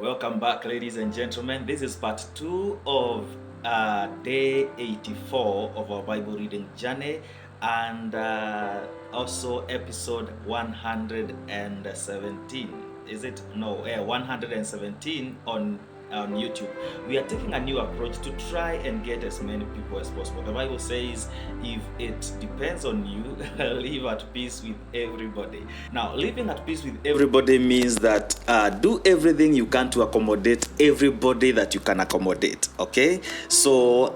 Welcome back, ladies and gentlemen. This is part 2 of day 84 of our Bible reading journey, and also episode 117. Is it? No, 117 on YouTube. We are taking a new approach to try and get as many people as possible. The Bible says, if it depends on you, live at peace with everybody. Now, living at peace with everybody means that do everything you can to accommodate everybody that you can accommodate. Okay, so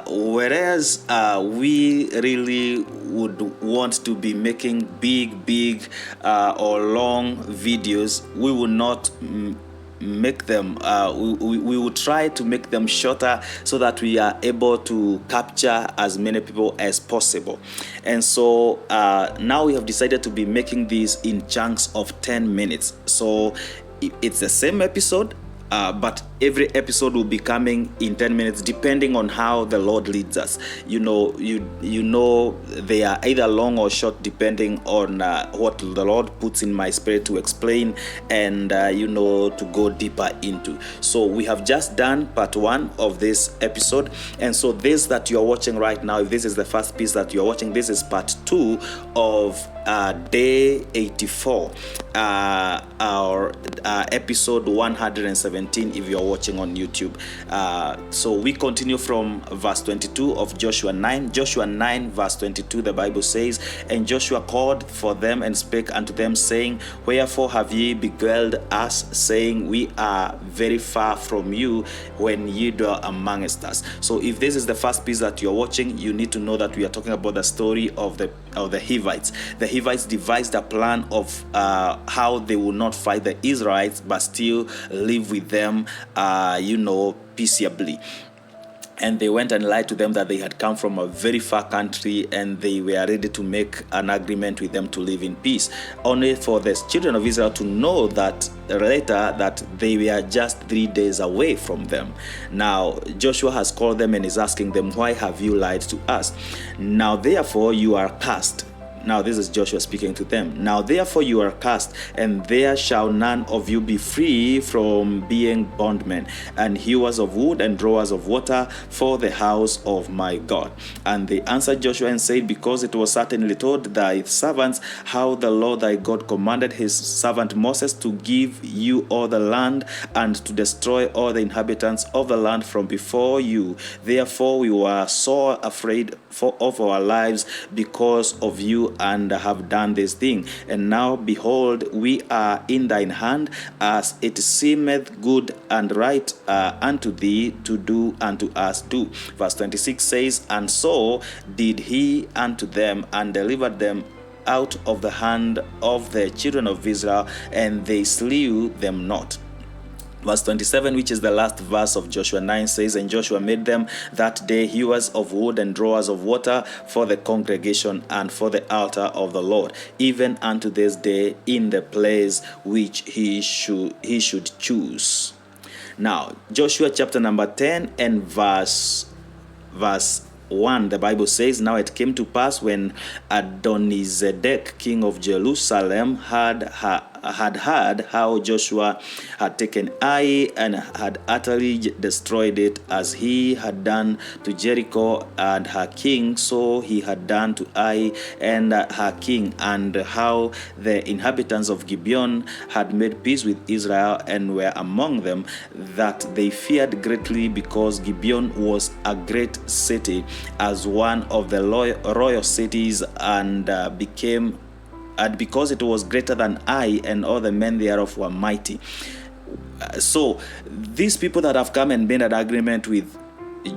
whereas we really would want to be making big or long videos, we will not make them we will try to make them shorter so that we are able to capture as many people as possible. And so now we have decided to be making these in chunks of 10 minutes. So it's the same episode, but every episode will be coming in 10 minutes depending on how the Lord leads us. You know they are either long or short depending on what the Lord puts in my spirit to explain and to go deeper into. So we have just done part 1 of this episode, and so this that you're watching right now, if this is the first piece that you're watching, this is part 2 of day 84, our episode 117 if you're watching on YouTube. So we continue from verse 22 of Joshua 9. Joshua 9 verse 22, the Bible says, "And Joshua called for them and spake unto them, saying, Wherefore have ye beguiled us, saying, We are very far from you, when ye dwell amongst us." So if this is the first piece that you're watching, you need to know that we are talking about the story of the Hivites. The Hivites devised a plan of how they will not fight the Israelites but still live with them peaceably. And they went and lied to them that they had come from a very far country and they were ready to make an agreement with them to live in peace, only for the children of Israel to know that later that they were just 3 days away from them. Now Joshua has called them and is asking them, "Why have you lied to us? Now therefore you are cursed." Now this is Joshua speaking to them. "Now therefore you are cursed, and there shall none of you be free from being bondmen, and hewers of wood and drawers of water for the house of my God." And they answered Joshua and said, "Because it was certainly told thy servants how the Lord thy God commanded his servant Moses to give you all the land and to destroy all the inhabitants of the land from before you. Therefore we were sore afraid of our lives because of you, and have done this thing. And now behold, we are in thine hand, as it seemeth good and right unto thee to do unto us do." Verse 26 says, "And so did he unto them, and delivered them out of the hand of the children of Israel, and they slew them not." Verse 27, which is the last verse of Joshua 9, says, "And Joshua made them that day hewers of wood and drawers of water for the congregation and for the altar of the Lord, even unto this day, in the place which he should choose." Now, Joshua chapter number 10 and verse 1, the Bible says, "Now it came to pass when Adonizedek, king of Jerusalem, had heard how Joshua had taken Ai and had utterly destroyed it, as he had done to Jericho and her king, so he had done to Ai and her king, and how the inhabitants of Gibeon had made peace with Israel and were among them, that they feared greatly, because Gibeon was a great city, as one of the royal cities, and because it was greater than Ai, and all the men thereof were mighty." So these people that have come and made an agreement with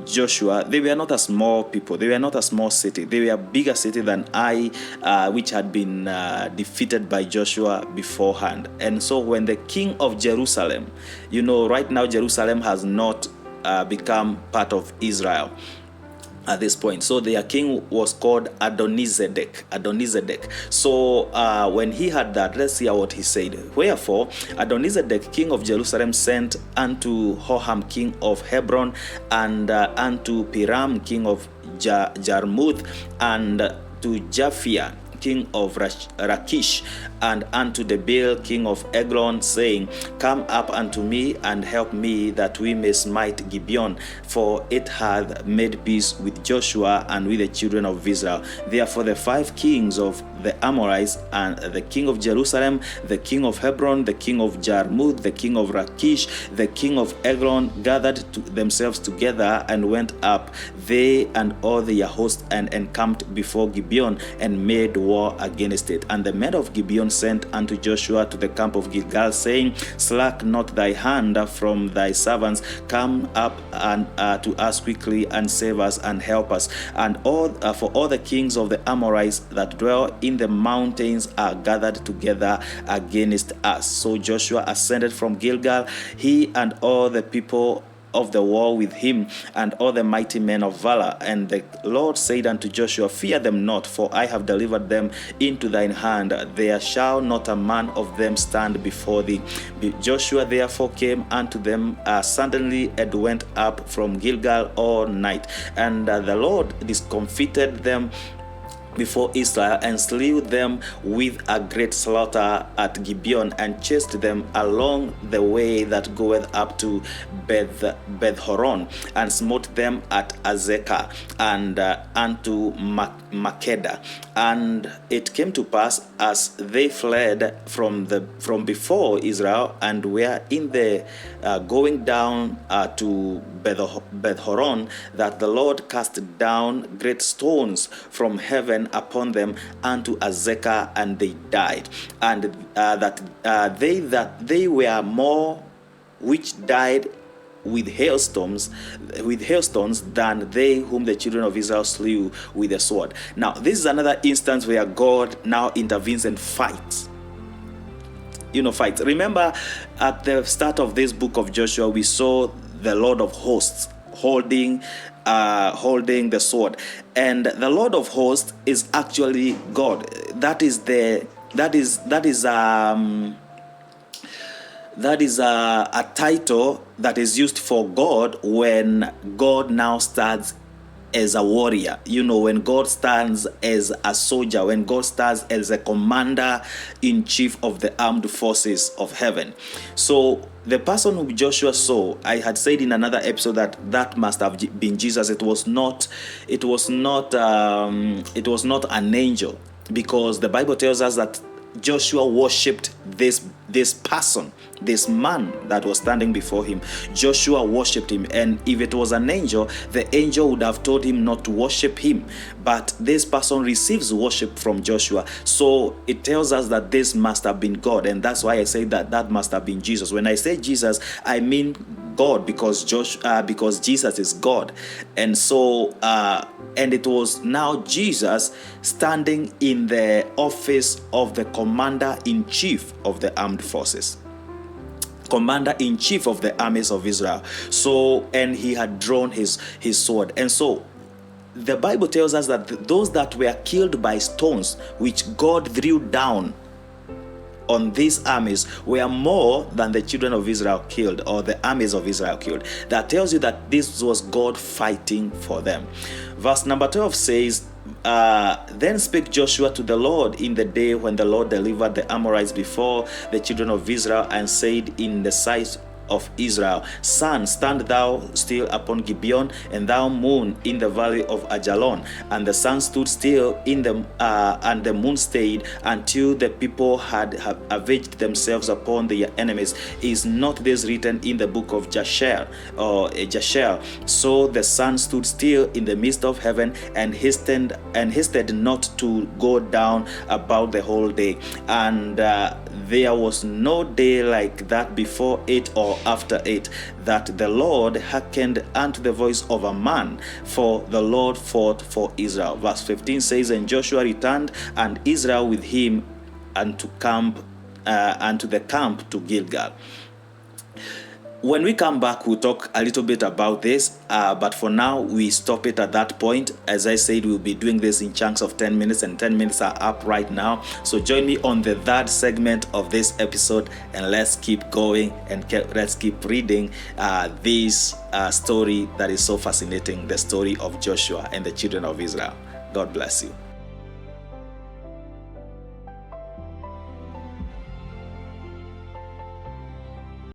Joshua, they were not a small people. They were not a small city. They were a bigger city than Ai, which had been defeated by Joshua beforehand. And so when the king of Jerusalem, right now Jerusalem has not become part of Israel at this point. So their king was called Adonizedek. So when he had that, let's hear what he said. "Wherefore Adonizedek, king of Jerusalem, sent unto Hoham, king of Hebron, and unto Piram, king of Jarmuth, and to Japhia, king of Rakish, and unto the Baal king of Eglon, saying, Come up unto me and help me, that we may smite Gibeon, for it hath made peace with Joshua and with the children of Israel. Therefore the 5 kings of the Amorites, and the king of Jerusalem, the king of Hebron, the king of Jarmuth, the king of Rakish, the king of Eglon, gathered themselves together and went up, they and all their host, and encamped before Gibeon, and made war against it. And the men of Gibeon sent unto Joshua to the camp of Gilgal, saying, Slack not thy hand from thy servants, come up and to us quickly, and save us and help us. And all for all the kings of the Amorites that dwell in the mountains are gathered together against us. So Joshua ascended from Gilgal, he and all the people of the war with him, and all the mighty men of valor. And the Lord said unto Joshua, Fear them not, for I have delivered them into thine hand. There shall not a man of them stand before thee. Joshua therefore came unto them suddenly, and went up from Gilgal all night. And the Lord discomfited them before Israel, and slew them with a great slaughter at Gibeon, and chased them along the way that goeth up to Beth-horon, and smote them at Azekah, and unto Makeda. And it came to pass, as they fled from before Israel, and were in the going down to Beth-horon, that the Lord cast down great stones from heaven upon them unto Azekah, and they died. And they were more which died with hailstones than they whom the children of Israel slew with the sword. Now, this is another instance where God now intervenes and fights. Fights. Remember, at the start of this book of Joshua, we saw the Lord of hosts holding the sword, and the Lord of hosts is actually God. That is a title that is used for God when God now stands as a warrior. When God stands as a soldier, when God stands as a commander-in-chief of the armed forces of heaven. So the person who Joshua saw, I had said in another episode that must have been Jesus. It was not an angel, because the Bible tells us that Joshua worshipped this person, this man that was standing before him. Joshua worshipped him, and if it was an angel, the angel would have told him not to worship him. But this person receives worship from Joshua, so it tells us that this must have been God, and that's why I say that must have been Jesus. When I say Jesus, I mean God, because Jesus is God. And so and it was now Jesus standing in the office of the commander-in-chief of the armed forces, commander-in-chief of the armies of Israel. So, and he had drawn his sword. And so the Bible tells us that those that were killed by stones, which God threw down on these armies, were more than the children of Israel killed, or the armies of Israel killed. That tells you that this was God fighting for them. Verse number 12 says, Then spake Joshua to the Lord in the day when the Lord delivered the Amorites before the children of Israel, and said in the sight of Israel, Sun, stand thou still upon Gibeon, and thou moon in the valley of Ajalon. And the sun stood still and the moon stayed, until the people had avenged themselves upon their enemies. Is not this written in the book of Jasher? So the sun stood still in the midst of heaven, and hasted not to go down about the whole day. And there was no day like that before it or after it, that the Lord hearkened unto the voice of a man, for the Lord fought for Israel. Verse 15 says, And Joshua returned, and Israel with him, unto the camp to Gilgal. When we come back, we'll talk a little bit about this, but for now, we stop it at that point. As I said, we'll be doing this in chunks of 10 minutes, and 10 minutes are up right now. So join me on the third segment of this episode, and let's keep going, and let's keep reading this story that is so fascinating, the story of Joshua and the children of Israel. God bless you.